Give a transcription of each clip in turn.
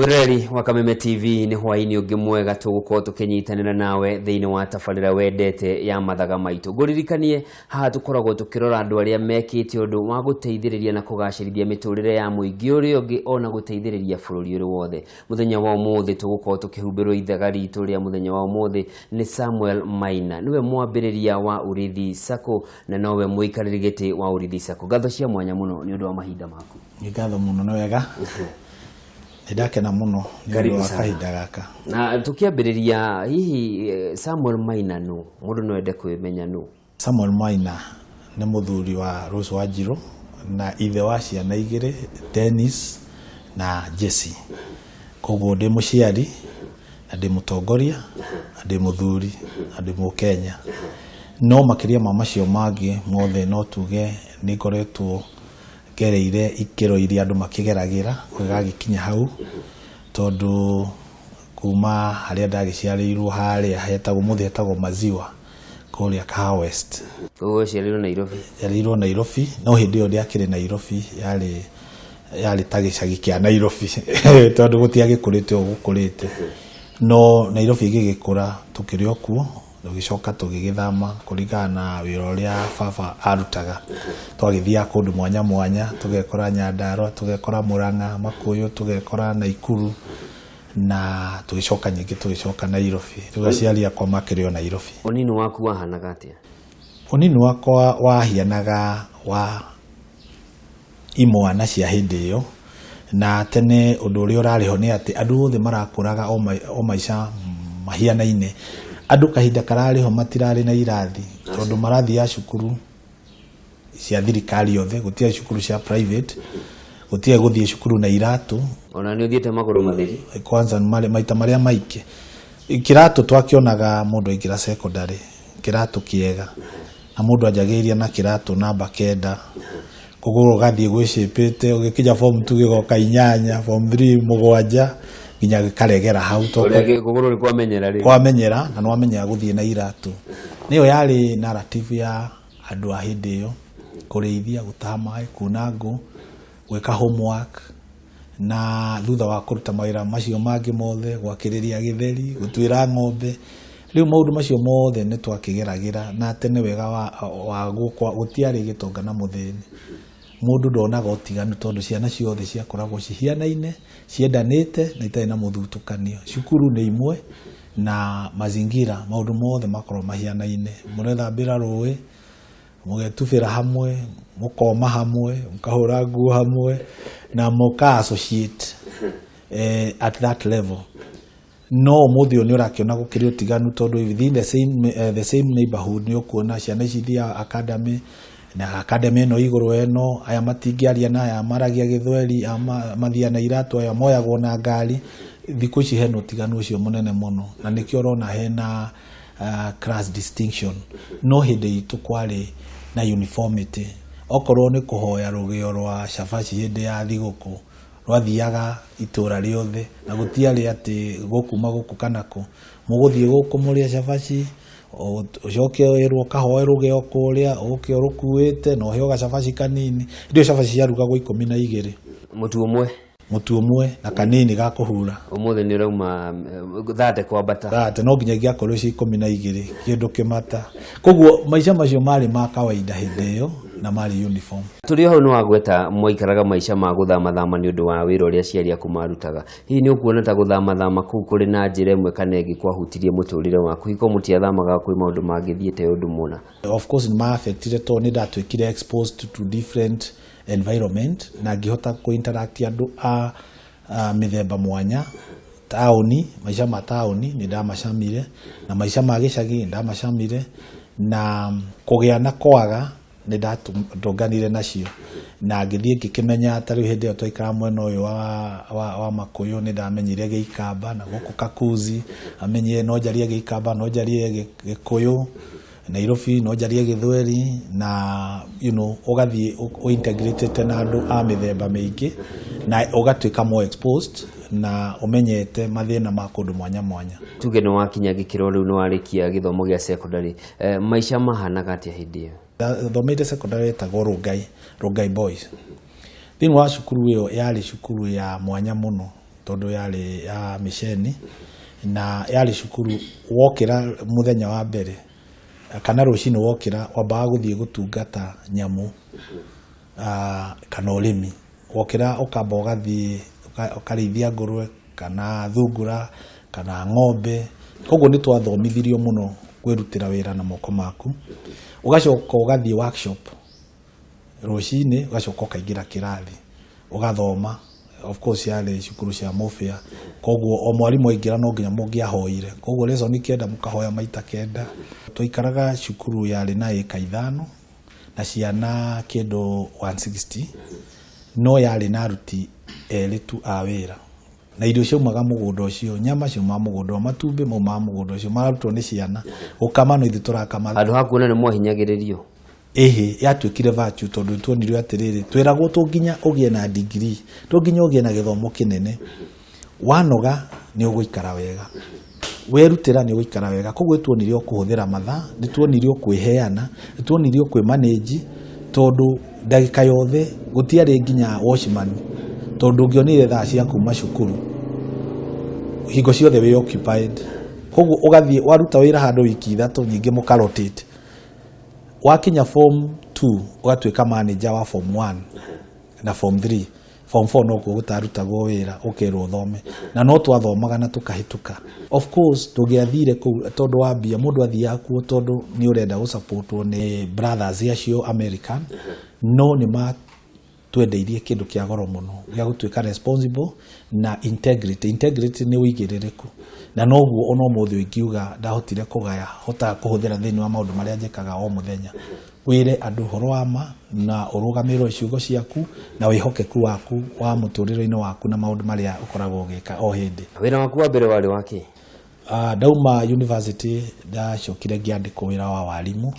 Mwireri wa Kameme TV ni hwaini ungi mwega tugukorwo tukinyitanira nawe thiini wa tabarira wendete ya Mathaga Maitu. Nguririkanie haha tukoragwo tukirora andu aria mekite undu wa guteithiriria na kugacirithia miturire ya muingi uri ungi ona guteithiriria bururi uri wothe. Muthenya wa umuthi tugukorwo tukihumbirwo ithaga ritu ria muthenya wa umuthi ni Samuel Maina. Niwe mwambiriria wa Urithi Sacco na nowe Muikariri gitii wa Urithi Sacco. Ngatho cia mwanya muno ni undu wa mahinda maku. Ngatho muno no wega. Ndakena muno ni wa kahinda gaka. Na tukiambiriria hihi Samuel Maina no mundu no ende kwimenya no. Samuel Maina ni muthuri wa Rose Wanjiru na ithe wa ciana igire Dennis na Jesse. Koguo ndi muciari na ndi mutongoria na ndi muthuri na ndi Mukenya. No makiria ma macio mangĩ mothe no tuge ni koretwo gereire ikero iria andu makigeragira kwigagikinya hau tondu kuma haria ndagiciarirwo haria hetagwo muthi hetagwo Maziwa kuria Kaha West. Koguo ciarirwo Nairobi. Ciarirwo Nairobi no hindi yo ndiakire Nairobi yari tagicagi kia Nairobi tondu gutiagikurite o gukurite no Nairobi igigikura tukiri okuo tugicoka tugigithama kuringana na wira uria baba arutaga twagithia kundu mwanya mwanya tugekora Nyandarua tugekora Murang'a Makuyu tugekora Naikuru na tugicoka nyingi tugicoka Nairobi tugaciaria kwa makirio Nairobi. Unini waku wahanaga atia? Unini wakwa wahianaga wa imwana cia hindi iyo na tene undu uria urariho ni ati andu othe marakuraga o maica mahianaine. Andu kahinda karariho matirari na irathi tondu marathi ya cukuru cia thirikari yothe gutia cukuru cia private gutia guthie cukuru na iratu ona ni uthiete maguru mathiri kwanza maita maria maike kiratu twakionaga mundu aingira secondary kiratu kiega na mundu ajagiria na kiratu namba kenda kuguru gathie gwicipite ugikija form 2 gigoka 8 form 3 mugwanja ginya gikaregera hau to kuguru kwamenyera ri kwamenyera na no amenya guthie na iratu niyo yari narrative ya andu a hindi iyo kureithia gutaha mai kunangu gweka homework na thutha wa kuruta mawira macio mangi mothe gwakiriria githeri gutwira ng'ombe riu maundu macio mothe ni twakigeragira na tene wega wa gukwa gutiari gitonga na muthini mundu ndonaga utiganu tondu ciana ciothe ciakoragwo cihianaine ciendanite na itai na muthutukanio cukuru ni imwe na mazingira maundu mothe makorwo mahianaine murethambira ruwi mugetubira hamwe mukoma hamwe mukahura nguo hamwe na muka associate at that level no muthio ni urakiona gukiri utiganu tondu within the same neighborhood ni ukuona ciana cithia academy na academy no iguru eno aya matingiaria na aya maragia githweri mathia na iratu aya moyagwo na ngari thiku ici heno tiganu ucio munene muno na nikio rona hena class distinction no hindi itu kwari na uniformity okorwo ni kuhoya rugio rwa shafashi hindi ya thiguku rwathiaga itura riothe na gutiari ati gukuma guku kanako muguthie guku muria shafashi ucoke wirwo kahoe rugio kuria uke rukuite no heo gashafashi kanini ndio shafashi yarugagwo 12 mutu umwe na kanini ga kuhura umuthi ni rauma thate kwambata thate no nginya giakorwo ci 12 kindu kimata koguo maica macio mari ma kawaida hindi iyo na mari uniform turi ho no agweta moikaraga maica ma guthama thama ni undu wa wira uria ciari akumarutaga hihi ni ukuona ta guthama thama ku kuri na njira imwe kana igi kwahutirie muturire waku hiko mutiathamaga kwi maundu mangithiete undu muna of course ni ma affected to ni datwikire exposed to different environment na ngihota ku interact andu a mithemba mwanya tauni maica ma tauni ni ndamacamire na maica ma gicagi ndamacamire na kugia na kwaga ni ndatonganire nacio na ngithie ngikimenya atari hindi yo twaikara mwena uyu wa Makuyu ni ndamenyire Giikamba na guku Kakuzi amenye no jarie Giikamba no jarie Gikuyu Nairobi no jarie githweri na ugathie integrated na andu a mithemba mingi na ugatwika more exposed na umenyete mathina ma kundu mwanya mwanya tuge no wakinya gikiro riu no warikia githomo gia secondary maica mahanaga atia hindi iyo thomete secondary tagwo Rongai Boys thini wa cukuru iyo yari cukuru ya mwanya muno tondu yari ya misheni na yari cukuru wokira muthenya wa mbere kana rucini wokira wambaga guthie gutungata nyamu kana urimi wokira ukamba ugathie ukarithia ngurwe kana thungura kana ng'ombe koguo ni twathomithirio muno kwirutira wira na moko maku ugacoka ugathie workshop rucini ugacoka ukaingira kirathi ugathoma of course yale cukuru cia mofia koguo o mwarimu aingira no nginya mungiahoire koguo lesson kenda mukahoya maita kenda tuikaraga cukuru yale na eka 5 na ciana kendo 160 no yale na ruti elitu awira na irio ciumaga mugunda ucio nyama ciuma mugunda matumbi mauma mugunda ucio marutwo ni ciana ukama no ithu turakama andu hakuona ni mwahinyagiririo yatuikire vachu tondu tuonirwe atiriri twiragwo tunginya ugie na degree tunginya ugie na githomo kinene wanoga ni uguikara wega werutira ni uguikara wega koguo tuonirio kuhuthira matha ni tuonirio kwiheana ni tuonirio kwi manage tondu ndagika yothe gutiari nginya washman tondu ngionire thaa cia kuma cukuru hingo ciothe we occupied koguo ugathie waruta wira handu wiki 3 nyingi mukarotate wakinya form 2 ugatuika manager wa form 1 na form 3 form 4 no gutaruta wira ukirwo thome na no twathomaga na tukahituka of course tugiathire ku tondu wa bia mundu athia ku tondu ni urenda gu support ni brothers yacio American no ni ma twendeirie kindu kia goro muno gia gutuika responsible na integrity ni wigiririku na noguo ono muthe wingiuga ndahotire kugaya hota kuhuthira thini wa maundu maria njekaga o muthenya wire andu horo wa ma na urugamirwo ciugo ciaku na wihokeku waku wa muturiro-ini waku na maundu maria ukoragwo ugika o hindi wira waku wa mbere wari waki dauma university ndacokire ngiandikwo wira wa walimu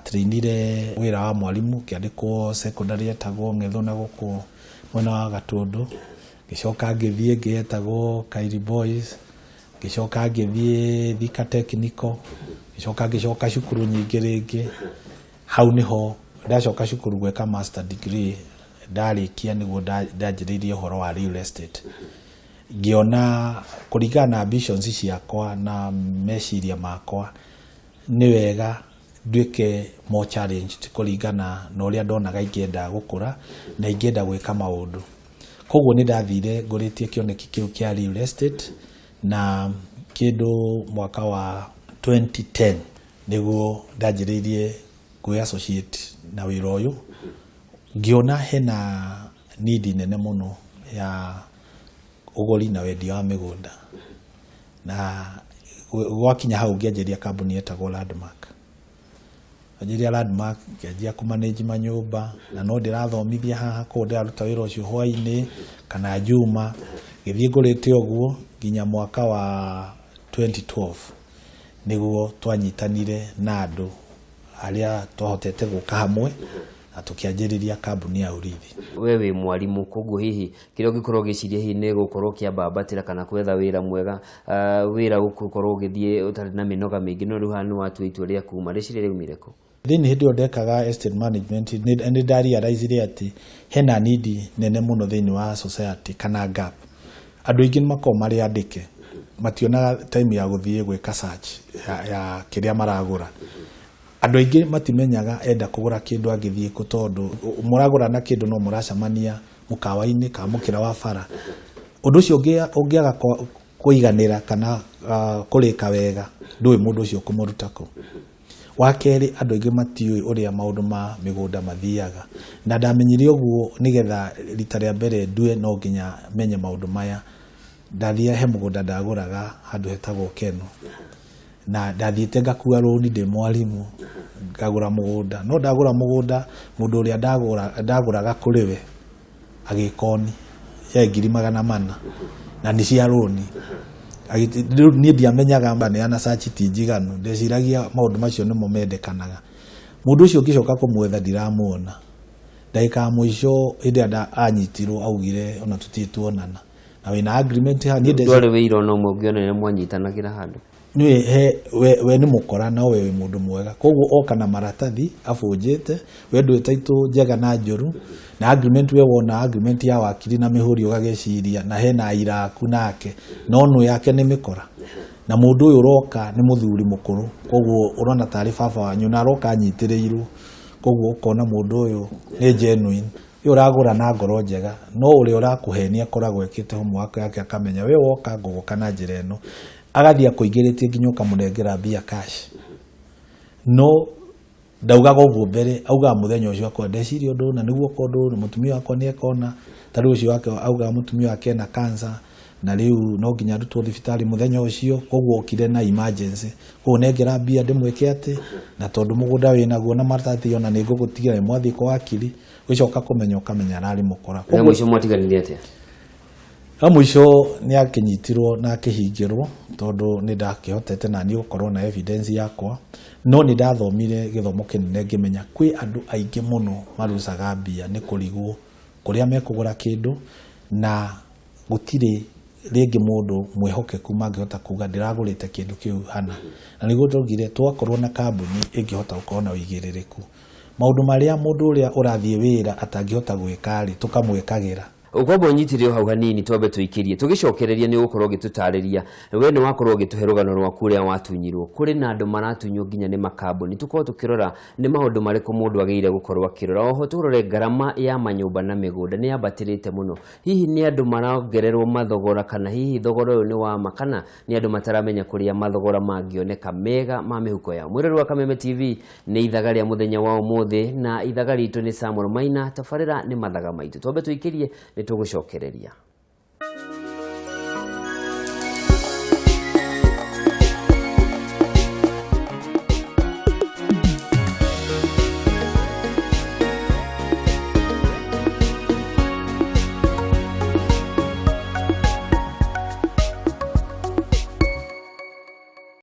trainire wira wa mwalimu kiandikwo secondary etagwo Ng'etho na guku mwena wa Gatundu gicoka ngithie ngietagwo Kairi Boys gicoka ngithie Thika Technical gicoka cukuru nyingi ringi hau niho ndacoka cukuru gweka master degree ndarikia niguo ndanjiririe horo wa real estate ngiona kuringana na ambitions ciakwa na meciria makwa ni wega nduike more challenged kuringana na uria ndonaga ingienda gukura na ingienda gwika maundu koguo ni ndathire nguritie kioneki kiu kia real estate na kindu mwaka wa 2010 niguo ndanjiririe ku associate na wira uyu ngiona hena need nene muno ya uguri na wendia wa migunda na gwakinya hau ngianjiria kambuni etagwo Landmark ajiria Landmark ngianjia ku manage manyumba na no ndirathomithia haha ko ndaruta wira ucio hwaini kana juma ngithie ngurite oguo nginya mwaka wa 2012 niguo twanyitanire na andu aria twahotete guka hamwe na tukianjiriria kambuni ya Urithi. Wewe mwalimu koguo hihi kirio gikorwo giciria hihi ni gukorwo kiambabatira kana kwetha wira mwega wira ugukorwo githie utari na minoga mingi no riu hanu watu itu ria kuma riciria riumire ku thini hindi ndekaga estate management ni ndarealize ati hena need nene muno thini wa society kana gap andu ingi mako mari andike mationaga time ya guthie gweka search ya kiria maragura andu ingi matimenyaga enda kugura kindu agithie ku tondu muragura na kindu no muracamania mukawa-ini ka mukira wa bara undu ucio ungiaga kuiganira kana kurika wega ndui mundu ucio kumurutako wakeri andu ingi matiui uria maundu ma migunda mathiaga na ndamenyire uguo nigetha rita ria mbere ndue no nginya menye maundu maya ndathia he mugunda ndaguraga handu hetagwo Keno na ndathiite ngakua roni ndi mwalimu ngagura mugunda no ndagura mugunda mundu uria ndaguraga kuriwe agikoni ya 400 na ni cia roni ni ndiamenyaga mbane ana search tinjiganu ndeciragia maundu macio nimo mendekanaga mundu ucio ngicoka kumwetha ndiramuona ndaika mwisho indi anyitirwo augire ona tutituonana na wina agreement ha ni ndwari wira no mugionane mwanyitanagira handu we ni mukora na we mundu mwega koguo oka na maratathi abunjite we ndu taitu njega na njuru na agreement we wona agreement ya wakiri na mihuri ugageciria na hena iraku nake no nu yake ni mikora na mundu uyu roka ni muthuri mukuru koguo urona taarifa baba wanyu na roka nyitirirwo koguo ukona mundu uyu ni genuine uragura na ngoro njega no uri urakuhenia koragwo ekite homework yake akamenya we woka ngogoka na njira eno agathia kuingiritie nginya ukamurengera bia cash no ndaugaga uguo mbere auga muthenya ucio akwa ndeciria undu na niguo kondu na mutumia wakwa ni ekona tari ucio wake auga mutumia wake na cancer na riu no nginya ndutwo thibitari muthenya ucio koguo okire na emergency koguo nengera bia ndimweke ati na tondu mugunda winaguo na maratathi ona ni ngugutigira mwathi kwa wakiri wicoka kumenya ukamenya arari mukora koguo mwico mwatiganire atia mwico ni akinyitirwo na akihingirwo tondu ni ndakihotete na ni gukorwo na evidence yakwa no ni ndathomire githomo kinene ngimenya kwi andu aingi muno marucaga mbia ni kurigwo kuria mekugura kindu na gutire ringi mundu mwihokeku mangihota kuga ndiragurite kindu kiu hana na niguo tugire twakorwo na kambuni ingihota gukorwo na uigiririku maundu maria mundu uria urathie wira atangihota gwika ri tukamwekagira ukwamba unyitire hau hanini twambe tuikirie tugicokereria ni gukorwo gitutariria we ni wakorwo gituhe rugano rwaku ria watunyirwo kuri na andu maratunywo nginya ni makambuni tukorwo tukirora ni maundu mariko mundu ageire gukorwo akirora oho turore garama ya manyumba na migunda ni yabatirite muno hihi ni andu marongererwo mathogora kana hihi thogora uyu ni wa makana ni andu mataramenya kuria mathogora mangioneka mega ma mihuko ya mwirori wa Kameme TV ni ithaga ria muthenya wa umuthi na ithaga ritu ni Maina tafarira ni Mathaga Maitu twambe tuikirie ni tugucokereria